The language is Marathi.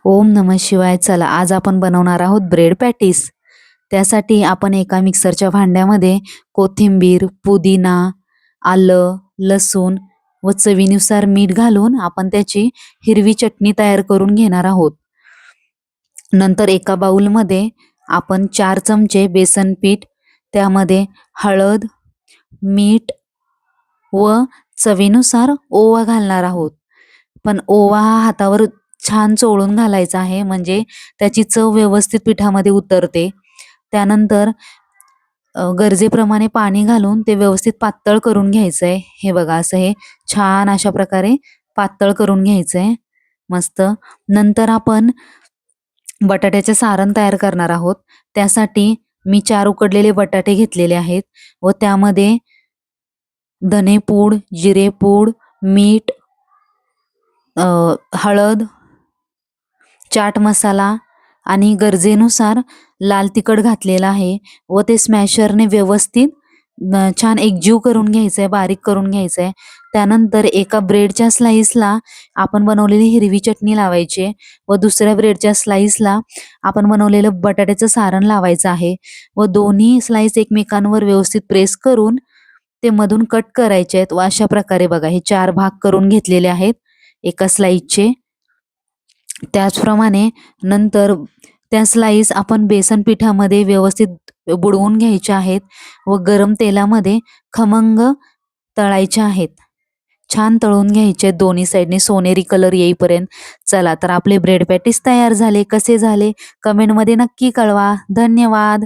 ओम नमः शिवाय. चला आज आपण बनवणार आहोत ब्रेड पॅटीस. त्यासाठी आपण एका मिक्सरच्या भांड्यामध्ये कोथिंबीर, पुदिना, आलं, लसूण व चवीनुसार मीठ घालून आपण त्याची हिरवी चटणी तयार करून घेणार आहोत. नंतर एका बाउलमध्ये आपण 4 चमचे बेसन पीठ, त्यामध्ये हळद, मीठ व चवीनुसार ओवा घालणार आहोत. पण ओवा हा हातावर छान चोळून घालायचा आहे, म्हणजे त्याची चव व्यवस्थित पिठामध्ये उतरते. त्यानंतर गरजेप्रमाणे पाणी घालून ते व्यवस्थित पातळ करून घ्यायचंय. हे बघा, असं हे छान अशा प्रकारे पातळ करून घ्यायचंय मस्त. नंतर आपण बटाट्याचे सारण तयार करणार आहोत. त्यासाठी मी 4 उकडलेले बटाटे घेतलेले आहेत व त्यामध्ये धनेपूड, जिरेपूड, मीठ, हळद, चाट मसाला आणि गरजेनुसार लाल तिखट घातलेला आहे व ते स्मॅशरने व्यवस्थित छान एकजीव करून घ्यायचंय, बारीक करून घ्यायचंय. त्यानंतर एका ब्रेडच्या स्लाइसला आपण बनवलेली हिरवी चटणी लावायची व दुसऱ्या ब्रेडच्या स्लाइसला आपण बनवलेलं बटाट्याचं सारण लावायचं आहे व दोन्ही स्लाइस एकमेकांवर व्यवस्थित प्रेस करून ते मधून कट करायचे आहेत व अशा प्रकारे बघा हे 4 भाग करून घेतलेले आहेत एका स्लाइसचे. त्याचप्रमाणे नंतर त्या स्लाइस आपण बेसन पिठामध्ये व्यवस्थित बुडवून घ्यायच्या आहेत व गरम तेलामध्ये खमंग तळायच्या आहेत. छान तळून घ्यायचे दोन्ही साइडने सोनेरी कलर येईपर्यंत. चला तर आपले ब्रेड पॅटीस तयार झाले. कसे झाले कमेंटमध्ये नक्की कळवा. धन्यवाद.